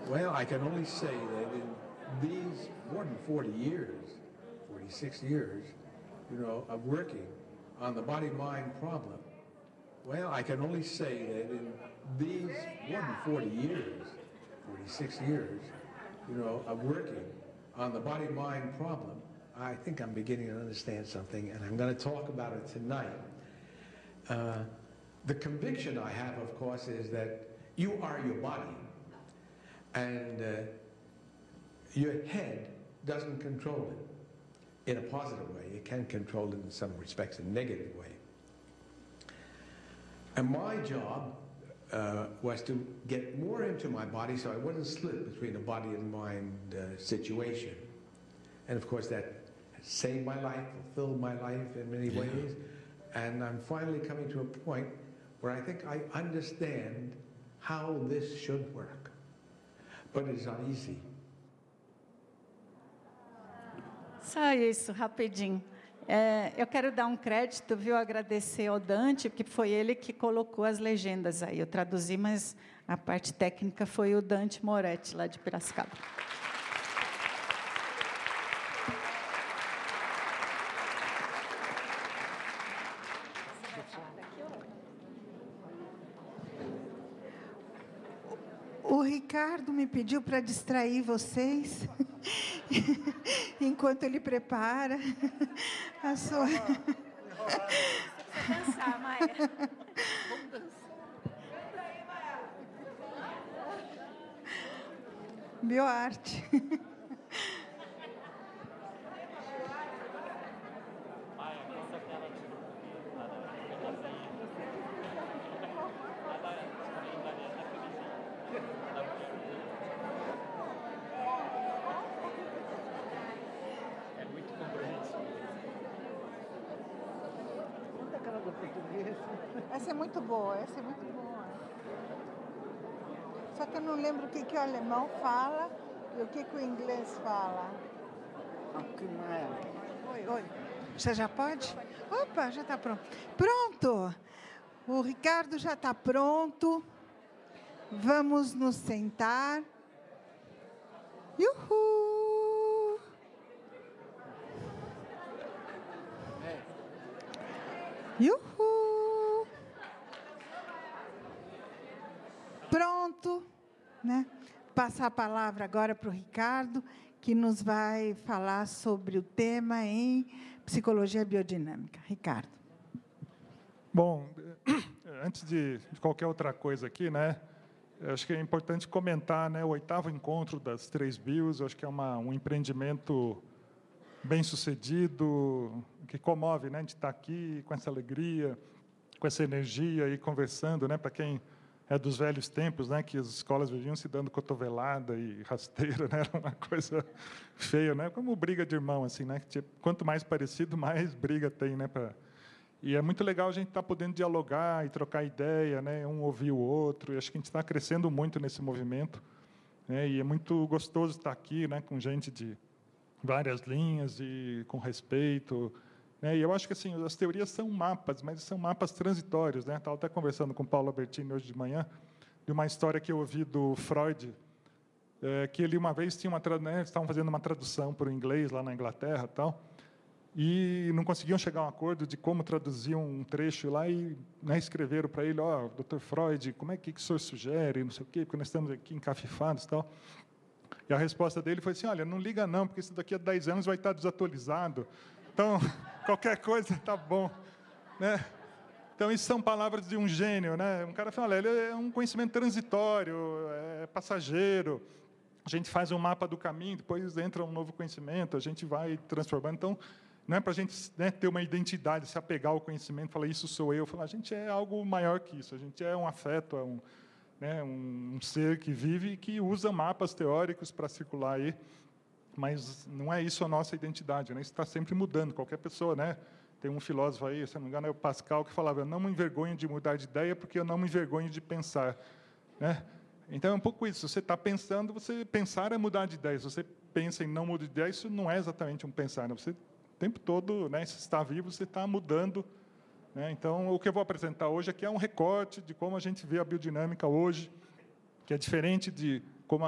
Well, I can only say that in these more than 40 years, 46 years, of working on the body-mind problem, well, I can only say that in these more than 40 years, 46 years, of working on the body-mind problem, I think I'm beginning to understand something, and I'm going to talk about it tonight. The conviction I have, of course, is that you are your body, and your head doesn't control it in a positive way. It can control it in some respects in a negative way. And my job was to get more into my body so I wouldn't slip between a body and mind situation. And of course that saved my life, fulfilled my life in many ways. And I'm finally coming to a point where I think I understand how this should work. But it's not easy. Só isso, rapidinho. Eu quero dar um crédito, viu, agradecer ao Dante, porque foi ele que colocou as legendas aí. Eu traduzi, mas a parte técnica foi o Dante Moretti, lá de Piracicaba. O Ricardo me pediu para distrair vocês, enquanto ele prepara a sua... Dançar, Maia. Bioarte. Essa é muito boa, essa é muito boa. Só que eu não lembro o que o alemão fala e o que o inglês fala. Oi, oi. Você já pode? Opa, já está pronto. Pronto! O Ricardo já está pronto. Vamos nos sentar. Uhul! Uhul! Pronto, né? Passar a palavra agora para o Ricardo, que nos vai falar sobre o tema em psicologia biodinâmica. Ricardo. Bom, antes de qualquer outra coisa aqui, né? Acho que é importante comentar, né? O 8º encontro das 3 bios, acho que é um empreendimento bem sucedido, que comove, né? De estar aqui com essa alegria, com essa energia e conversando, né? Para quem é dos velhos tempos, né? Que as escolas viviam se dando cotovelada e rasteira, né? Era uma coisa feia, né? Como briga de irmão, assim, né? Que quanto mais parecido, mais briga tem, né? E é muito legal a gente estar podendo dialogar e trocar ideia, né? Um ouvir o outro. E acho que a gente está crescendo muito nesse movimento, né? E é muito gostoso estar aqui, né? Com gente de várias linhas e com respeito, né? E eu acho que assim as teorias são mapas, mas são mapas transitórios, né? Estava até conversando com o Paulo Albertini hoje de manhã de uma história que eu ouvi do Freud, que ele uma vez tinha estavam fazendo uma tradução para o inglês lá na Inglaterra, tal, e não conseguiam chegar a um acordo de como traduzir um trecho lá e, né, escreveram para ele, Dr. Freud, como é que o senhor sugere, não sei o quê, porque nós estamos aqui encafifados, tal. E a resposta dele foi assim, olha, não liga não, porque isso daqui a 10 anos vai estar desatualizado. Então, qualquer coisa está bom, né? Então, isso são palavras de um gênio, né? Um cara fala, olha, ele é um conhecimento transitório, é passageiro. A gente faz um mapa do caminho, depois entra um novo conhecimento, a gente vai transformando. Então, não é para a gente, né, ter uma identidade, se apegar ao conhecimento, falar, isso sou eu. Falar, a gente é algo maior que isso, a gente é um afeto, é um ser que vive e que usa mapas teóricos para circular aí, mas não é isso a nossa identidade, né? Isso está sempre mudando. Qualquer pessoa, né? Tem um filósofo aí, se não me engano, é o Pascal, que falava, eu não me envergonho de mudar de ideia porque eu não me envergonho de pensar, né? Então, é um pouco isso. Se você está pensando, você pensar é mudar de ideia. Se você pensa em não mudar de ideia, isso não é exatamente um pensar, né? Você, o tempo todo, né, se está vivo, você está mudando, né? Então, o que eu vou apresentar hoje aqui é um recorte de como a gente vê a biodinâmica hoje, que é diferente de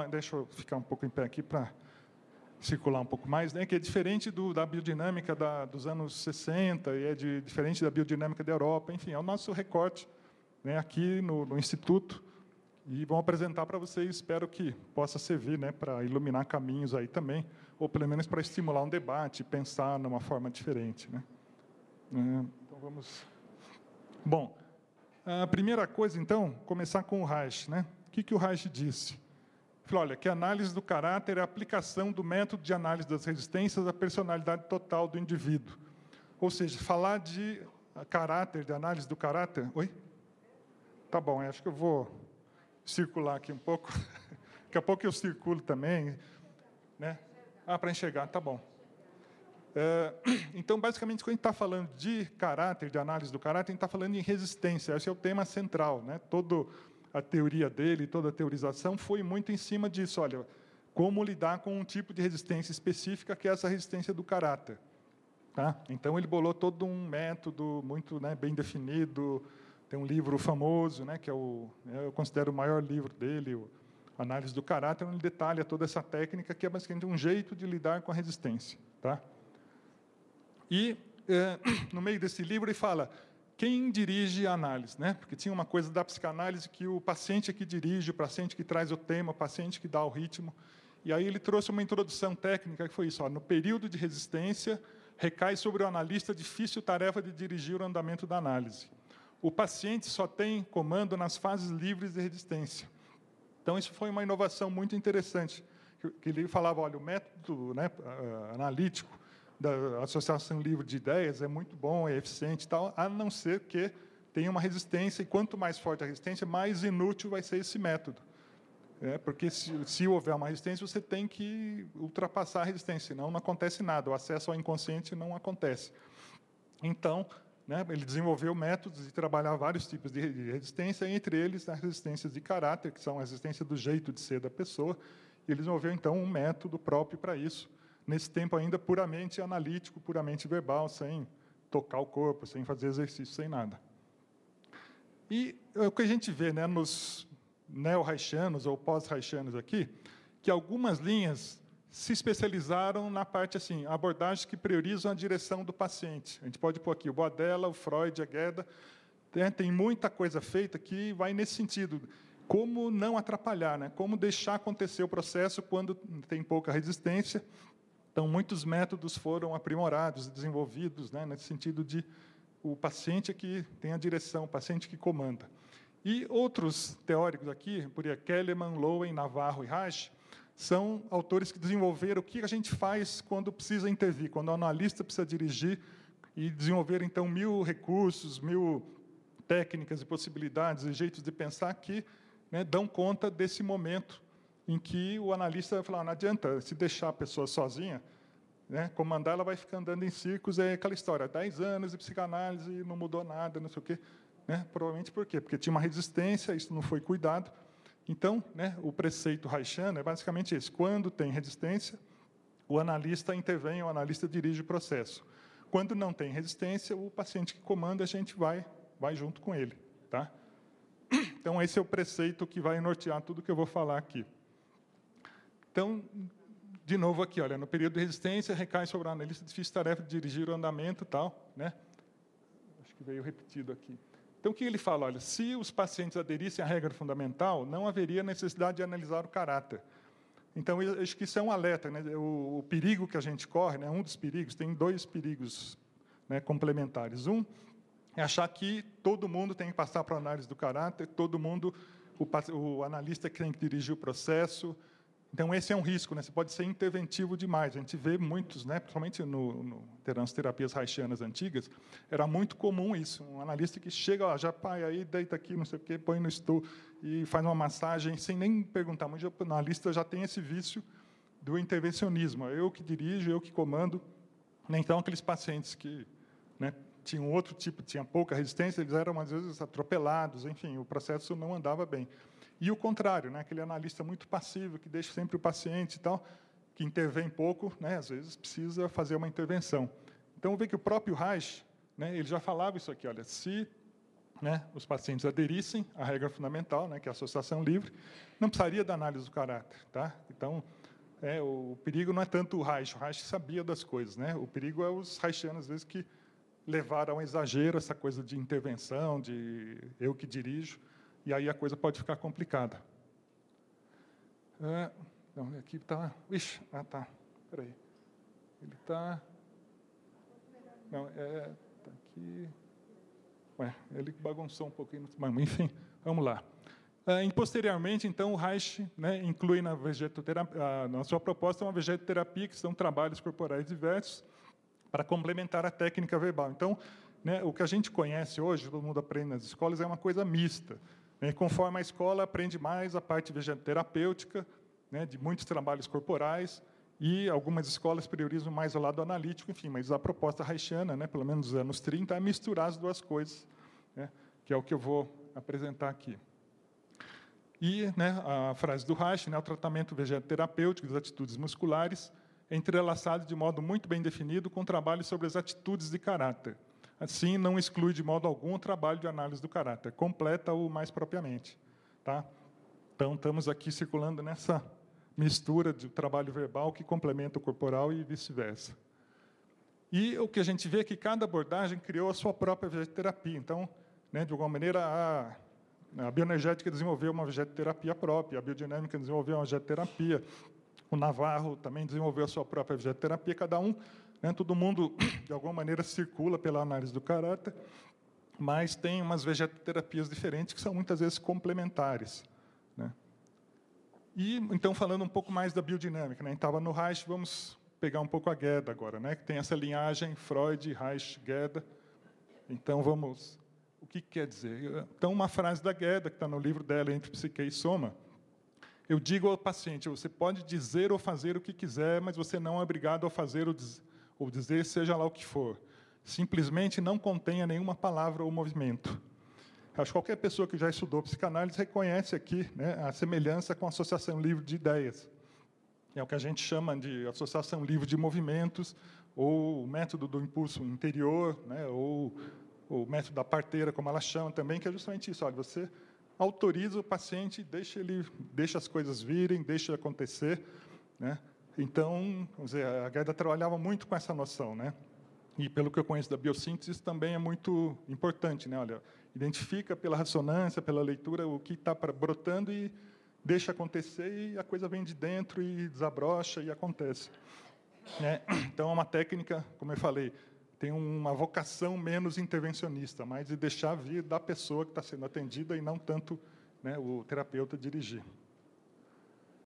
deixa eu ficar um pouco em pé aqui para circular um pouco mais, né, que é diferente da biodinâmica dos anos 60, e diferente da biodinâmica da Europa, enfim, é o nosso recorte, né, aqui no Instituto, e vão apresentar para vocês, espero que possa servir, né, para iluminar caminhos aí também, ou pelo menos para estimular um debate, pensar numa forma diferente, né. Então, vamos... Bom, a primeira coisa, então, começar com o Reich, né? O que o Reich disse? Ele falou, olha, que a análise do caráter é a aplicação do método de análise das resistências à personalidade total do indivíduo. Ou seja, falar de caráter, de análise do caráter... Oi? Tá bom, acho que eu vou circular aqui um pouco. Daqui a pouco eu circulo também, né? Para enxergar, tá bom. Então, basicamente, quando a gente está falando de caráter, de análise do caráter, a gente está falando em resistência. Esse é o tema central, né? Toda a teoria dele, toda a teorização foi muito em cima disso. Olha, como lidar com um tipo de resistência específica, que é essa resistência do caráter. Tá? Então, ele bolou todo um método muito, né, bem definido. Tem um livro famoso, né, que eu considero o maior livro dele, Análise do Caráter, onde ele detalha toda essa técnica, que é basicamente um jeito de lidar com a resistência. Tá? E, no meio desse livro, ele fala quem dirige a análise, né? Porque tinha uma coisa da psicanálise que o paciente é que dirige, o paciente que traz o tema, o paciente que dá o ritmo. E aí ele trouxe uma introdução técnica, que foi isso, ó, no período de resistência, recai sobre o analista a difícil tarefa de dirigir o andamento da análise. O paciente só tem comando nas fases livres de resistência. Então, isso foi uma inovação muito interessante, que ele falava, olha, o método, né, analítico da associação livre de ideias é muito bom, é eficiente e tal, a não ser que tenha uma resistência, e quanto mais forte a resistência, mais inútil vai ser esse método. Porque se houver uma resistência, você tem que ultrapassar a resistência, senão não acontece nada, o acesso ao inconsciente não acontece. Então, né, ele desenvolveu métodos de trabalhar vários tipos de resistência, entre eles as resistências de caráter, que são a resistência do jeito de ser da pessoa, e ele desenvolveu, então, um método próprio para isso, nesse tempo ainda puramente analítico, puramente verbal, sem tocar o corpo, sem fazer exercício, sem nada. E o que a gente vê, né, nos neo-reichianos ou pós-reichianos aqui, que algumas linhas se especializaram na parte assim, abordagens que priorizam a direção do paciente. A gente pode pôr aqui o Boadella, o Freud, a Gueda, tem muita coisa feita que vai nesse sentido. Como não atrapalhar, né? Como deixar acontecer o processo quando tem pouca resistência. Então, muitos métodos foram aprimorados, desenvolvidos, né, nesse sentido de o paciente é que tem a direção, o paciente que comanda. E outros teóricos aqui, por exemplo, Kellerman, Lowen, Navarro e Reich, são autores que desenvolveram o que a gente faz quando precisa intervir, quando o analista precisa dirigir, e desenvolveram, então, 1000 recursos, 1000 técnicas e possibilidades e jeitos de pensar que, né, dão conta desse momento em que o analista vai falar, não adianta se deixar a pessoa sozinha, né, comandar, ela vai ficar andando em círculos, é aquela história, 10 anos de psicanálise, não mudou nada, não sei o quê. Né, provavelmente por quê? Porque tinha uma resistência, isso não foi cuidado. Então, né, o preceito reichiano é basicamente esse. Quando tem resistência, o analista intervém, o analista dirige o processo. Quando não tem resistência, o paciente que comanda, a gente vai junto com ele. Tá? Então, esse é o preceito que vai nortear tudo que eu vou falar aqui. Então, de novo aqui, olha, no período de resistência, recai sobre o analista a difícil tarefa de dirigir o andamento e tal. Né? Acho que veio repetido aqui. Então, o que ele fala? Olha, se os pacientes aderissem à regra fundamental, não haveria necessidade de analisar o caráter. Então, eu acho que isso é um alerta. Né? O perigo que a gente corre, né? Um dos perigos, tem 2 perigos, né, complementares. Um é achar que todo mundo tem que passar para a análise do caráter, todo mundo, o analista que tem que dirigir o processo. Então, esse é um risco, né? Você pode ser interventivo demais. A gente vê muitos, né? Principalmente nas terapias reichianas antigas, era muito comum isso. Um analista que chega, ó, já pai, aí deita aqui, não sei o quê, põe no stool e faz uma massagem sem nem perguntar. Mas o analista já tem esse vício do intervencionismo. Eu que dirijo, eu que comando. Então, aqueles pacientes que, né, tinham outro tipo, tinham pouca resistência, eles eram, às vezes, atropelados, enfim, o processo não andava bem. E o contrário, né, aquele analista muito passivo, que deixa sempre o paciente e tal, que intervém pouco, né, às vezes precisa fazer uma intervenção. Então, vê que o próprio Reich, né, ele já falava isso aqui, olha, se né, os pacientes aderissem à regra fundamental, né, que é a associação livre, não precisaria da análise do caráter. Tá? Então, o perigo não é tanto o Reich sabia das coisas. Né? O perigo é os reichianos, às vezes, que levaram ao exagero essa coisa de intervenção, de eu que dirijo, e aí a coisa pode ficar complicada. Não, aqui está... Ixi, tá. Espera aí. Ele está... Não, está aqui... ele bagunçou um pouquinho, mas, enfim, vamos lá. Posteriormente, então, o Reich, né, inclui na vegetoterapia, na sua proposta, uma vegetoterapia, que são trabalhos corporais diversos, para complementar a técnica verbal. Então, né, o que a gente conhece hoje, todo mundo aprende nas escolas, é uma coisa mista. Né, conforme a escola aprende mais a parte vegetoterapêutica, né, de muitos trabalhos corporais, e algumas escolas priorizam mais o lado analítico, enfim, mas a proposta reichiana, né, pelo menos nos anos 30, é misturar as duas coisas, né, que é o que eu vou apresentar aqui. E, né, a frase do Reich, né, o tratamento vegetoterapêutico das atitudes musculares é entrelaçado de modo muito bem definido com o trabalho sobre as atitudes de caráter. Assim, não exclui de modo algum o trabalho de análise do caráter, completa-o mais propriamente. Tá? Então, estamos aqui circulando nessa mistura de trabalho verbal que complementa o corporal e vice-versa. E o que a gente vê é que cada abordagem criou a sua própria vegetoterapia. Então, né, de alguma maneira, a bioenergética desenvolveu uma vegetoterapia própria, a biodinâmica desenvolveu uma vegetoterapia, o Navarro também desenvolveu a sua própria vegetoterapia, cada um, né, todo mundo, de alguma maneira, circula pela análise do caráter, mas tem umas vegetoterapias diferentes que são, muitas vezes, complementares. Né? E, então, falando um pouco mais da biodinâmica, né, a gente estava no Reich, vamos pegar um pouco a Gerda agora, né, que tem essa linhagem Freud, Reich, Gerda. Então, vamos... O que quer dizer? Então, uma frase da Gerda, que está no livro dela, Entre Psique e Soma, eu digo ao paciente, você pode dizer ou fazer o que quiser, mas você não é obrigado a fazer ou dizer seja lá o que for. Simplesmente não contenha nenhuma palavra ou movimento. Acho que qualquer pessoa que já estudou psicanálise reconhece aqui, né, a semelhança com a associação livre de ideias. É o que a gente chama de associação livre de movimentos, ou o método do impulso interior, né, ou o método da parteira, como ela chama também, que é justamente isso. Olha, você autoriza o paciente, deixa as coisas virem, deixa acontecer. Né? Então, vamos dizer, a Gerda trabalhava muito com essa noção. Né? E, pelo que eu conheço da biossíntese, isso também é muito importante. Né? Olha, identifica pela ressonância, pela leitura, o que está brotando e deixa acontecer, e a coisa vem de dentro e desabrocha e acontece. Né? Então, é uma técnica, como eu falei, tem uma vocação menos intervencionista, mais de deixar vir da pessoa que está sendo atendida e não tanto, né, o terapeuta dirigir.